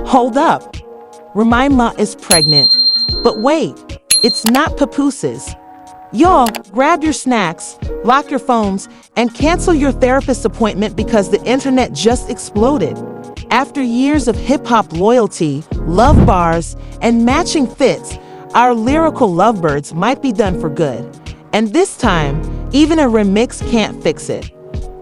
Hold up. Remy is pregnant. But wait, it's not Papoose's. Y'all, grab your snacks, lock your phones, and cancel your therapist appointment because the internet just exploded. After years of hip-hop loyalty, love bars, and matching fits, our lyrical lovebirds might be done for good. And this time, even a remix can't fix it.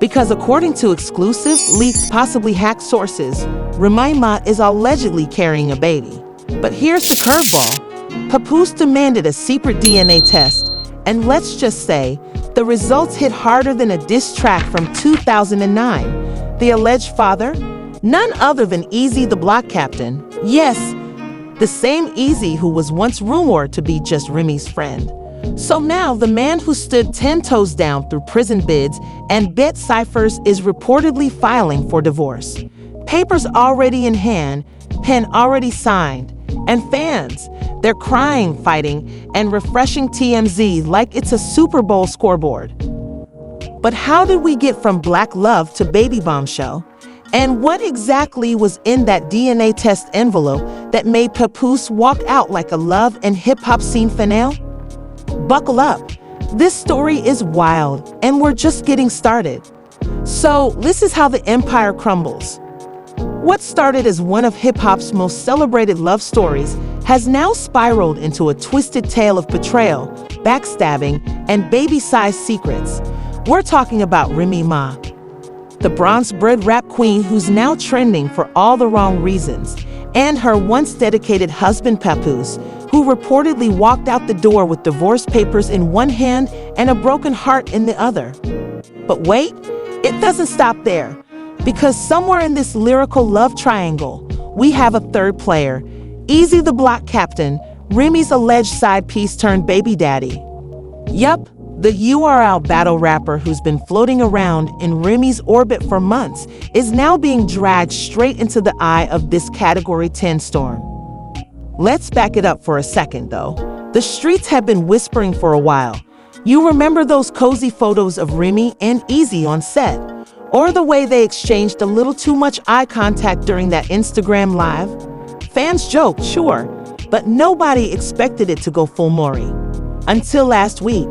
Because according to exclusive, leaked, possibly hacked sources, Remy is allegedly carrying a baby. But here's the curveball. Papoose demanded a secret DNA test, and let's just say, the results hit harder than a diss track from 2009. The alleged father? None other than Eazy the Block Captain. Yes, the same Eazy who was once rumored to be just Remy's friend. So now, the man who stood 10 toes down through prison bids and bet ciphers is reportedly filing for divorce. Papers already in hand, pen already signed, and fans, they're crying, fighting, and refreshing TMZ like it's a Super Bowl scoreboard. But how did we get from black love to baby bombshell? And what exactly was in that DNA test envelope that made Papoose walk out like a love and hip-hop scene finale? Buckle up. This story is wild, and we're just getting started. So, this is how the empire crumbles. What started as one of hip-hop's most celebrated love stories has now spiraled into a twisted tale of betrayal, backstabbing, and baby-sized secrets. We're talking about Remy Ma, the bronze-bred rap queen who's now trending for all the wrong reasons, and her once dedicated husband Papoose, who reportedly walked out the door with divorce papers in one hand and a broken heart in the other. But wait, it doesn't stop there. Because somewhere in this lyrical love triangle, we have a third player, Eazy the Block Captain, Remy's alleged side piece turned baby daddy. Yup, the URL battle rapper who's been floating around in Remy's orbit for months is now being dragged straight into the eye of this Category 10 storm. Let's back it up for a second, though. The streets have been whispering for a while. You remember those cozy photos of Remy and Eazy on set? Or the way they exchanged a little too much eye contact during that Instagram live? Fans joked, sure, but nobody expected it to go full Maury. Until last week.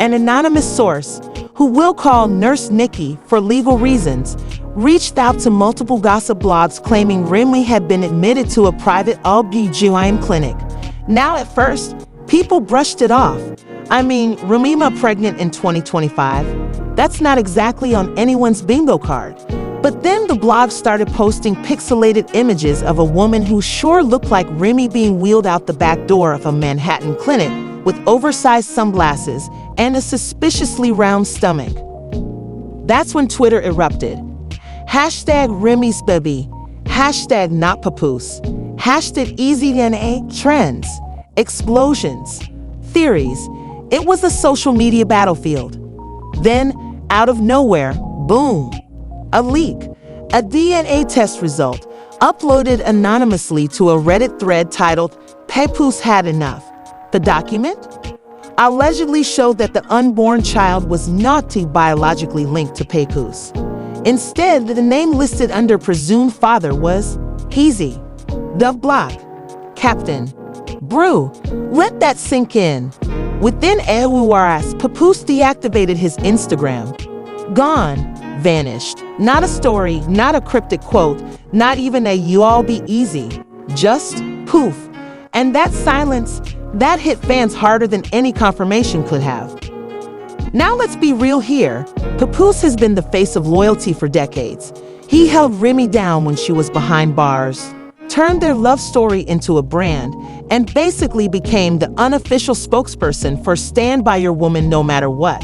An anonymous source, who we'll call Nurse Nikki for legal reasons, reached out to multiple gossip blogs claiming Remy had been admitted to a private OB/GYN clinic. Now at first, people brushed it off. I mean, Remy pregnant in 2025? That's not exactly on anyone's bingo card. But then the blog started posting pixelated images of a woman who sure looked like Remy being wheeled out the back door of a Manhattan clinic with oversized sunglasses and a suspiciously round stomach. That's when Twitter erupted. Hashtag Remy's baby, hashtag not Papoose, hashtag EasyDNA, trends, explosions, theories. It was a social media battlefield. Then, out of nowhere, boom, a leak, a DNA test result, uploaded anonymously to a Reddit thread titled, "Papoose Had Enough." The document allegedly showed that the unborn child was not biologically linked to Papoose. Instead, the name listed under presumed father was Eazy, the Block Captain. Brew, let that sink in. Within hours, Papoose deactivated his Instagram. Gone, vanished. Not a story, not a cryptic quote, not even a "you all be easy." Just poof. And that silence, that hit fans harder than any confirmation could have. Now let's be real here. Papoose has been the face of loyalty for decades. He held Remy down when she was behind bars, turned their love story into a brand, and basically became the unofficial spokesperson for Stand By Your Woman No Matter What.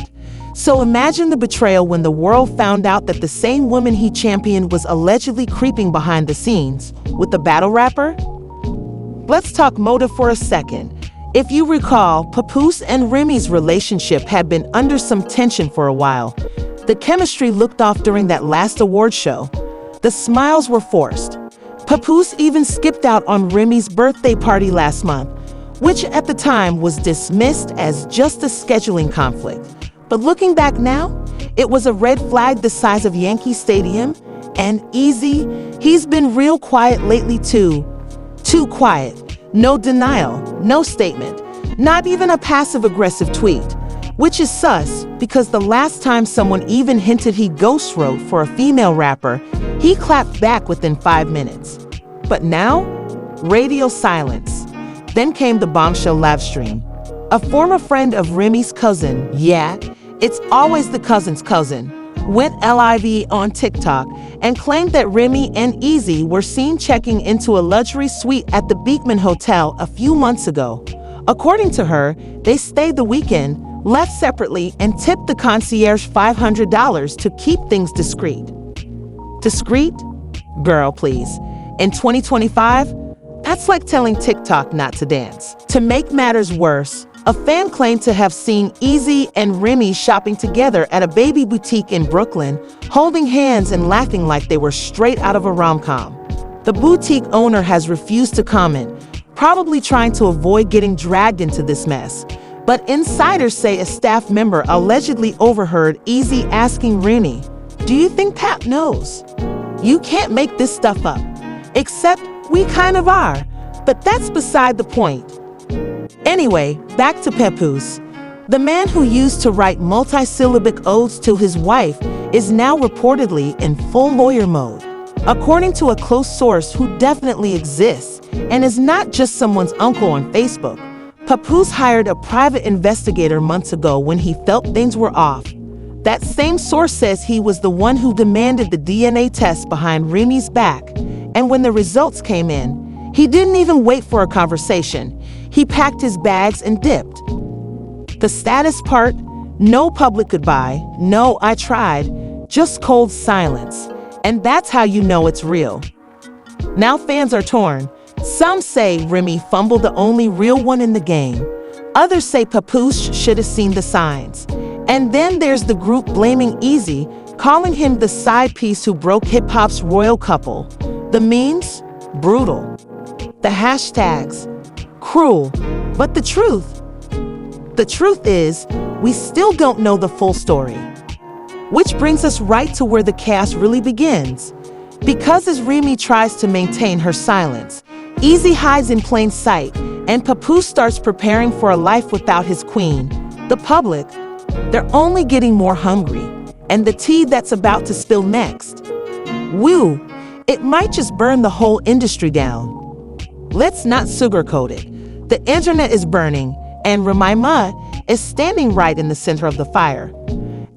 So imagine the betrayal when the world found out that the same woman he championed was allegedly creeping behind the scenes with the battle rapper. Let's talk motive for a second. If you recall, Papoose and Remy's relationship had been under some tension for a while. The chemistry looked off during that last award show. The smiles were forced. Papoose even skipped out on Remy's birthday party last month, which at the time was dismissed as just a scheduling conflict. But looking back now, it was a red flag the size of Yankee Stadium, And Eazy, he's been real quiet lately too. Too quiet. No denial, no statement, not even a passive-aggressive tweet. Which is sus, because the last time someone even hinted he ghost wrote for a female rapper, he clapped back within 5 minutes. But now, radio silence. Then came the bombshell live stream. A former friend of Remy's cousin, yeah, it's always the cousin's cousin, went live on TikTok and claimed that Remy and Eazy were seen checking into a luxury suite at the Beekman Hotel a few months ago. According to her, they stayed the weekend, left separately, and tipped the concierge $500 to keep things discreet. Discreet? Girl, please. In 2025, that's like telling TikTok not to dance. To make matters worse, a fan claimed to have seen Eazy and Remy shopping together at a baby boutique in Brooklyn, holding hands and laughing like they were straight out of a rom-com. The boutique owner has refused to comment, probably trying to avoid getting dragged into this mess. But insiders say a staff member allegedly overheard Eazy asking Remy, "Do you think Pap knows? You can't make this stuff up." Except we kind of are, but that's beside the point. Anyway, back to Papoose. The man who used to write multi-syllabic odes to his wife is now reportedly in full lawyer mode. According to a close source who definitely exists and is not just someone's uncle on Facebook, Papoose hired a private investigator months ago when he felt things were off. That same source says he was the one who demanded the DNA test behind Remy's back, and when the results came in, he didn't even wait for a conversation. He packed his bags and dipped. The status part, no public goodbye, no I tried, just cold silence. And that's how you know it's real. Now fans are torn. Some say Remy fumbled the only real one in the game. Others say Papoose should have seen the signs. And then there's the group blaming Eazy, calling him the side piece who broke hip-hop's royal couple. The memes? Brutal. The hashtags? Cruel. But the truth is, we still don't know the full story. Which brings us right to where the chaos really begins. Because as Remy tries to maintain her silence, Eazy hides in plain sight, and Papoose starts preparing for a life without his queen. The public, they're only getting more hungry, and the tea that's about to spill next. Woo, it might just burn the whole industry down. Let's not sugarcoat it. The internet is burning, and Remy is standing right in the center of the fire.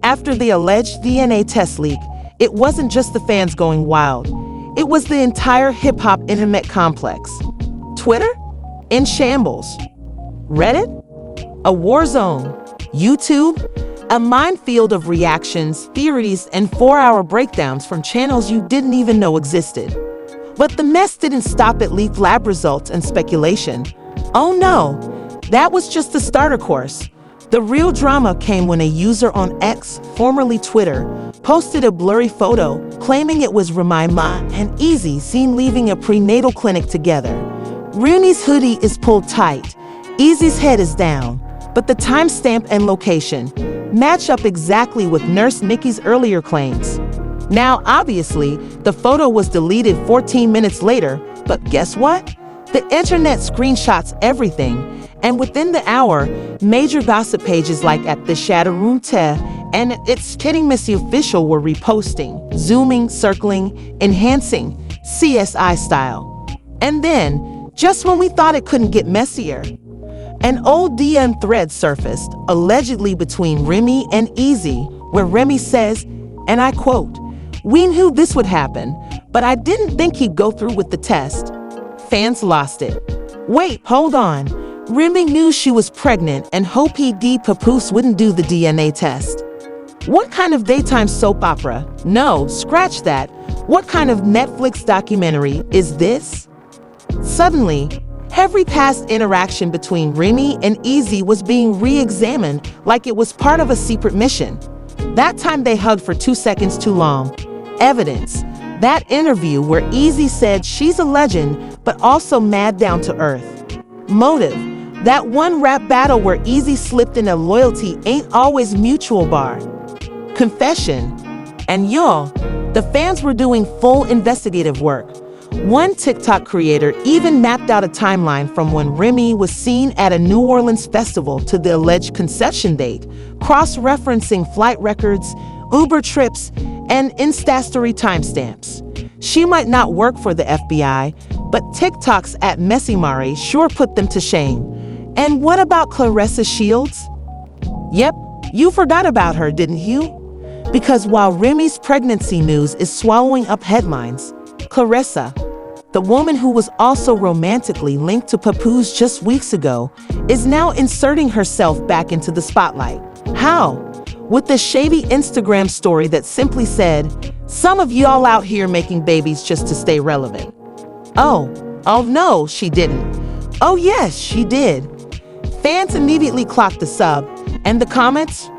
After the alleged DNA test leak, it wasn't just the fans going wild. It was the entire hip-hop internet complex. Twitter? In shambles. Reddit? A war zone. YouTube? A minefield of reactions, theories, and 4-hour breakdowns from channels you didn't even know existed. But the mess didn't stop at leaked lab results and speculation. Oh no, that was just the starter course. The real drama came when a user on X, formerly Twitter, posted a blurry photo claiming it was Remy and Eazy seen leaving a prenatal clinic together. Remy's hoodie is pulled tight, Eazy's head is down, but the timestamp and location match up exactly with Nurse Nikki's earlier claims. Now, obviously, the photo was deleted 14 minutes later, but guess what? The internet screenshots everything. And within the hour, major gossip pages like at the Shadowroom and It's Kidding Missy Official were reposting, zooming, circling, enhancing, CSI style. And then, just when we thought it couldn't get messier, an old DM thread surfaced, allegedly between Remy and Eazy, where Remy says, and I quote, "We knew this would happen, but I didn't think he'd go through with the test." Fans lost it. Wait, hold on. Remy knew she was pregnant and hoped Papoose wouldn't do the DNA test. What kind of daytime soap opera? No, scratch that. What kind of Netflix documentary is this? Suddenly, every past interaction between Remy and Eazy was being re-examined like it was part of a secret mission. That time they hugged for 2 seconds too long. Evidence. That interview where Eazy said she's a legend, but also mad down to earth. Motive. That one rap battle where Eazy slipped in a loyalty ain't always mutual bar. Confession. And y'all, The fans were doing full investigative work. One TikTok creator even mapped out a timeline from when Remy was seen at a New Orleans festival to the alleged conception date, cross-referencing flight records, Uber trips, and Instastory timestamps. She might not work for the FBI, but TikToks at Messimare sure put them to shame. And what about Claressa Shields? Yep, you forgot about her, didn't you? Because while Remy's pregnancy news is swallowing up headlines, Claressa, the woman who was also romantically linked to Papoose just weeks ago, is now inserting herself back into the spotlight. How? With the shady Instagram story that simply said, "Some of y'all out here making babies just to stay relevant." Oh no, she didn't. Oh yes, she did. Fans immediately clocked the sub, and the comments?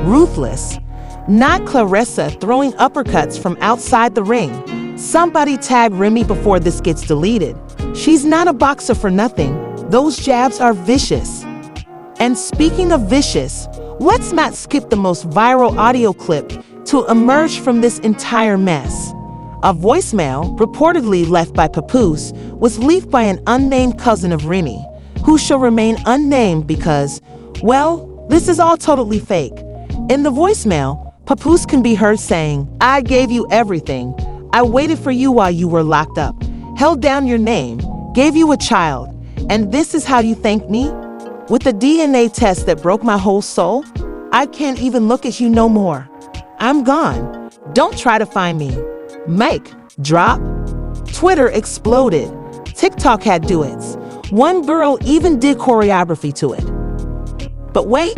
Ruthless. Not Claressa throwing uppercuts from outside the ring. Somebody tag Remy before this gets deleted. She's not a boxer for nothing. Those jabs are vicious. And speaking of vicious, let's not skip the most viral audio clip to emerge from this entire mess. A voicemail, reportedly left by Papoose, was leaked by an unnamed cousin of Remy, who shall remain unnamed because, well, this is all totally fake. In the voicemail, Papoose can be heard saying, "I gave you everything. I waited for you while you were locked up, held down your name, gave you a child, and this is how you thank me? With the DNA test that broke my whole soul, I can't even look at you no more. I'm gone. Don't try to find me." Mic drop. Twitter exploded. TikTok had duets. One girl even did choreography to it. But wait,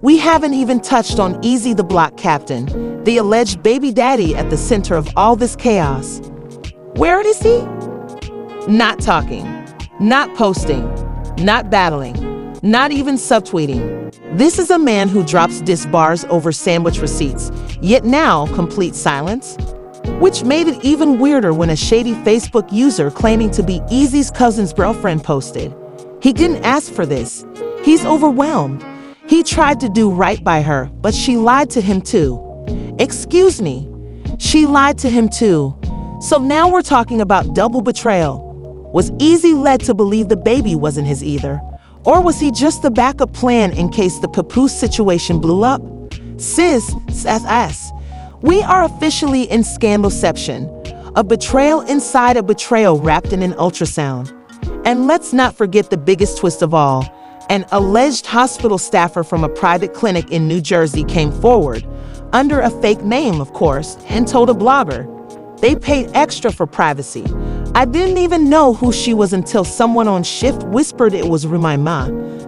we haven't even touched on Eazy the block captain, the alleged baby daddy at the center of all this chaos. Where is he? Not talking, not posting, not battling, not even subtweeting. This is a man who drops diss bars over sandwich receipts, yet now complete silence. Which made it even weirder when a shady Facebook user claiming to be Eazy's cousin's girlfriend posted. He didn't ask for this. He's overwhelmed. He tried to do right by her, but she lied to him too. Excuse me, she lied to him too. So now we're talking about double betrayal. Was Eazy led to believe the baby wasn't his either? Or was he just the backup plan in case the Papoose situation blew up? Sis, we are officially in scandalception, a betrayal inside a betrayal wrapped in an ultrasound. And let's not forget the biggest twist of all. An alleged hospital staffer from a private clinic in New Jersey came forward, under a fake name, of course, and told a blogger. They paid extra for privacy. I didn't even know who she was until someone on shift whispered it was Remy.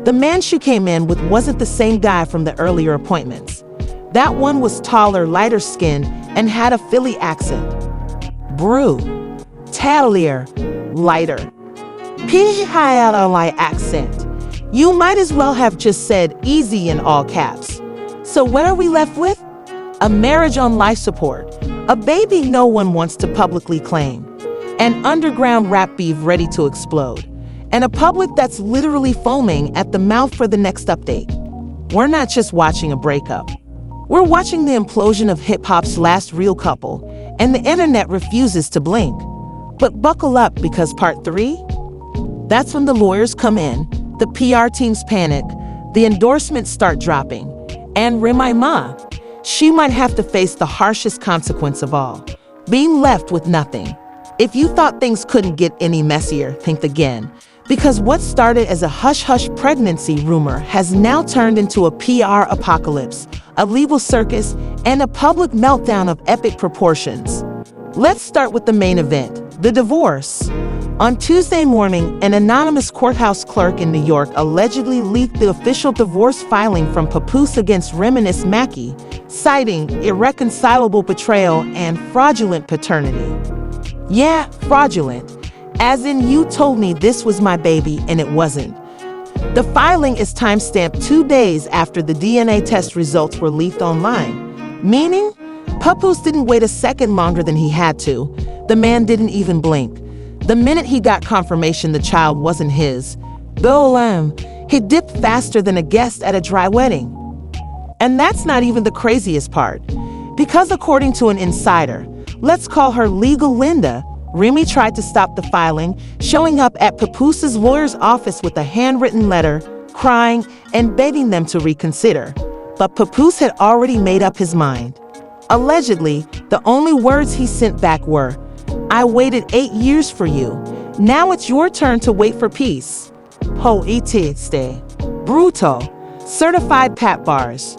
The man she came in with wasn't the same guy from the earlier appointments. That one was taller, lighter skinned, and had a Philly accent. Brew. Tattlier. Lighter. PGI accent. You might as well have just said Eazy in all caps. So what are we left with? A marriage on life support. A baby no one wants to publicly claim. An underground rap beef ready to explode. And a public that's literally foaming at the mouth for the next update. We're not just watching a breakup. We're watching the implosion of hip-hop's last real couple, and the internet refuses to blink. But buckle up, because part 3? That's when the lawyers come in, the PR teams panic, the endorsements start dropping, and Remy, she might have to face the harshest consequence of all, being left with nothing. If you thought things couldn't get any messier, think again. Because what started as a hush-hush pregnancy rumor has now turned into a PR apocalypse, a legal circus, and a public meltdown of epic proportions. Let's start with the main event, the divorce. On Tuesday morning, an anonymous courthouse clerk in New York allegedly leaked the official divorce filing from Papoose against Reminisce Mackey, citing irreconcilable betrayal and fraudulent paternity. Yeah, fraudulent. As in, you told me this was my baby and it wasn't. The filing is timestamped 2 days after the DNA test results were leaked online, meaning Papoose didn't wait a second longer than he had to. The man didn't even blink. The minute he got confirmation the child wasn't his, he dipped faster than a guest at a dry wedding. And that's not even the craziest part, because according to an insider, Let's call her Legal Linda. Remy tried to stop the filing, showing up at Papoose's lawyer's office with a handwritten letter, crying and begging them to reconsider. But Papoose had already made up his mind. Allegedly, the only words he sent back were, "I waited 8 years for you. Now it's your turn to wait for peace." Poetiste. Brutal. Certified pap bars.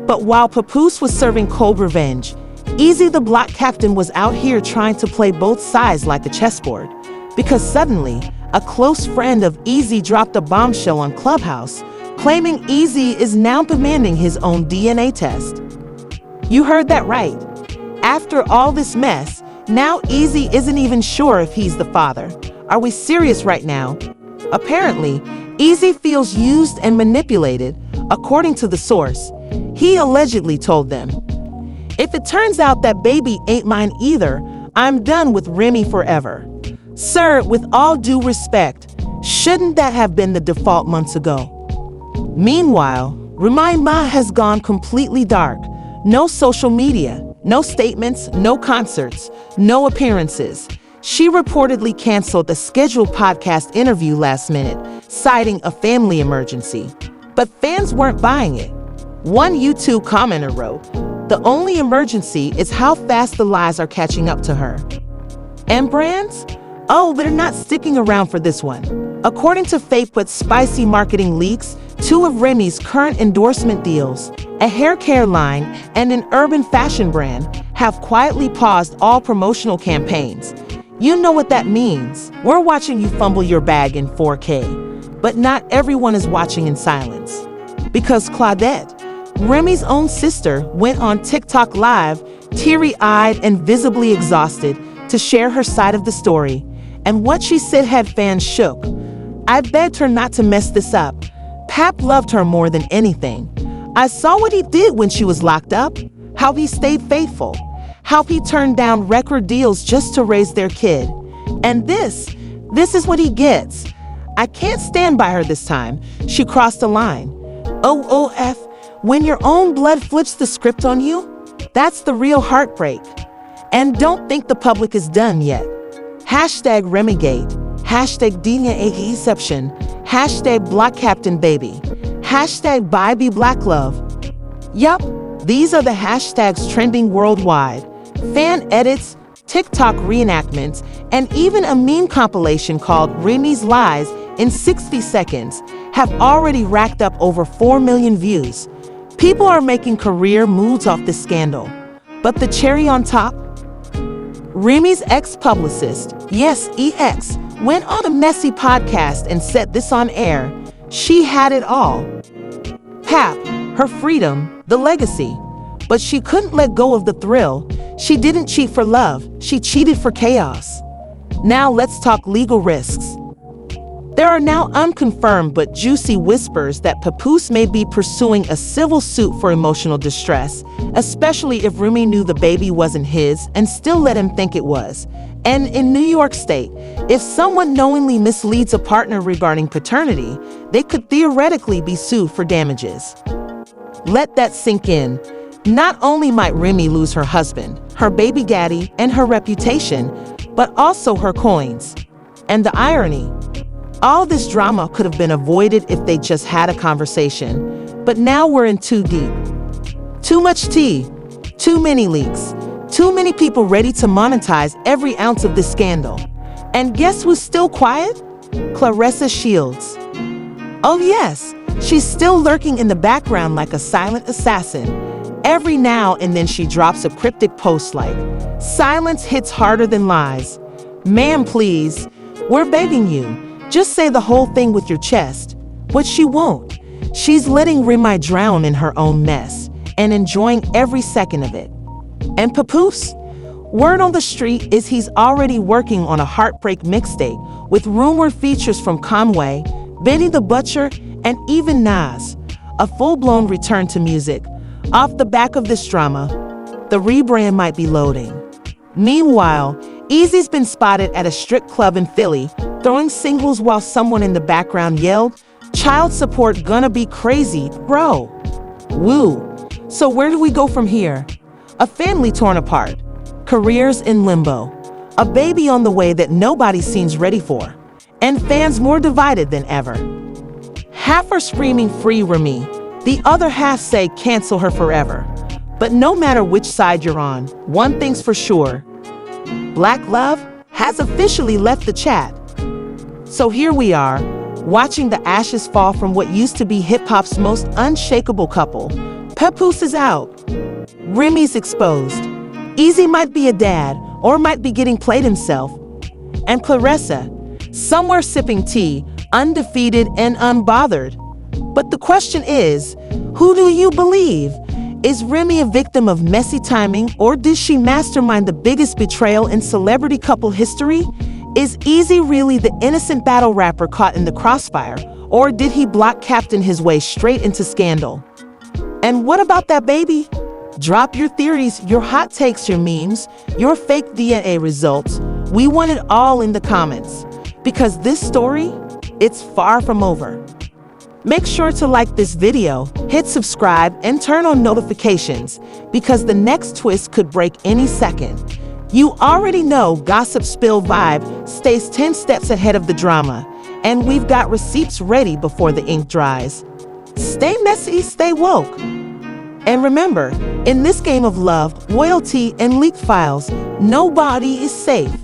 But while Papoose was serving cold revenge, Eazy the block captain was out here trying to play both sides like a chessboard. Because suddenly, a close friend of Eazy dropped a bombshell on Clubhouse, claiming Eazy is now demanding his own DNA test. You heard that right. After all this mess, now Eazy isn't even sure if he's the father. Are we serious right now? Apparently, Eazy feels used and manipulated, according to the source. He allegedly told them, "If it turns out that baby ain't mine either, I'm done with Remy forever." Sir, with all due respect, shouldn't that have been the default months ago? Meanwhile, Remy Ma has gone completely dark. No social media, no statements, no concerts, no appearances. She reportedly canceled the scheduled podcast interview last minute, citing a family emergency. But fans weren't buying it. One YouTube commenter wrote, "The only emergency is how fast the lies are catching up to her." And brands? Oh, they're not sticking around for this one. According to fake but spicy marketing leaks, 2 of Remy's current endorsement deals, a hair care line and an urban fashion brand, have quietly paused all promotional campaigns. You know what that means. We're watching you fumble your bag in 4K. But not everyone is watching in silence. Because Claudette, Remy's own sister, went on TikTok Live, teary-eyed and visibly exhausted, to share her side of the story. And what she said had fans shook. "I begged her not to mess this up. Pap loved her more than anything. I saw what he did when she was locked up, how he stayed faithful, how he turned down record deals just to raise their kid. And this is what he gets. I can't stand by her this time. She crossed the line." OOF, when your own blood flips the script on you, that's the real heartbreak. And don't think the public is done yet. Hashtag Remygate, hashtag Dina Exception, hashtag Block Captain Baby, hashtag Bybee Black Love. Yup, these are the hashtags trending worldwide. Fan edits, TikTok reenactments, and even a meme compilation called Remy's Lies in 60 seconds have already racked up over 4 million views. People are making career moves off this scandal. But the cherry on top? Remy's ex-publicist, yes, EX, went on a messy podcast and said this on air. She had it all. Pap, her freedom, the legacy. But she couldn't let go of the thrill. She didn't cheat for love. She cheated for chaos. Now let's talk legal risks. There are now unconfirmed but juicy whispers that Papoose may be pursuing a civil suit for emotional distress, especially if Remy knew the baby wasn't his and still let him think it was. And in New York State, if someone knowingly misleads a partner regarding paternity, they could theoretically be sued for damages. Let that sink in. Not only might Remy lose her husband, her baby daddy, and her reputation, but also her coins. And the irony, all this drama could have been avoided if they just had a conversation. But now we're in too deep. Too much tea, too many leaks, too many people ready to monetize every ounce of this scandal. And guess who's still quiet? Claressa Shields. Oh yes, she's still lurking in the background like a silent assassin. Every now and then she drops a cryptic post like, "Silence hits harder than lies. Ma'am, please, we're begging you. Just say the whole thing with your chest." But she won't. She's letting Remy drown in her own mess and enjoying every second of it. And Papoose? Word on the street is he's already working on a heartbreak mixtape with rumored features from Conway, Benny the Butcher, and even Nas. A full-blown return to music. Off the back of this drama, the rebrand might be loading. Meanwhile, Eazy's been spotted at a strip club in Philly, throwing singles while someone in the background yelled, "Child support gonna be crazy, bro." Woo. So where do we go from here? A family torn apart, careers in limbo, a baby on the way that nobody seems ready for, and fans more divided than ever. Half are screaming free Remy, the other half say cancel her forever. But no matter which side you're on, one thing's for sure: Black love has officially left the chat. So here we are, watching the ashes fall from what used to be hip-hop's most unshakable couple. Papoose is out. Remy's exposed. Eazy might be a dad, or might be getting played himself. And Clarissa, somewhere sipping tea, undefeated and unbothered. But the question is, who do you believe? Is Remy a victim of messy timing, or did she mastermind the biggest betrayal in celebrity couple history? Is Eazy really the innocent battle rapper caught in the crossfire, or did he block captain his way straight into scandal? And what about that baby? Drop your theories, your hot takes, your memes, your fake DNA results. We want it all in the comments, because this story, it's far from over. Make sure to like this video, hit subscribe, and turn on notifications, because the next twist could break any second. You already know Gossip Spill Vibe stays 10 steps ahead of the drama, and we've got receipts ready before the ink dries. Stay messy, stay woke. And remember, in this game of love, loyalty, and leaked files, nobody is safe.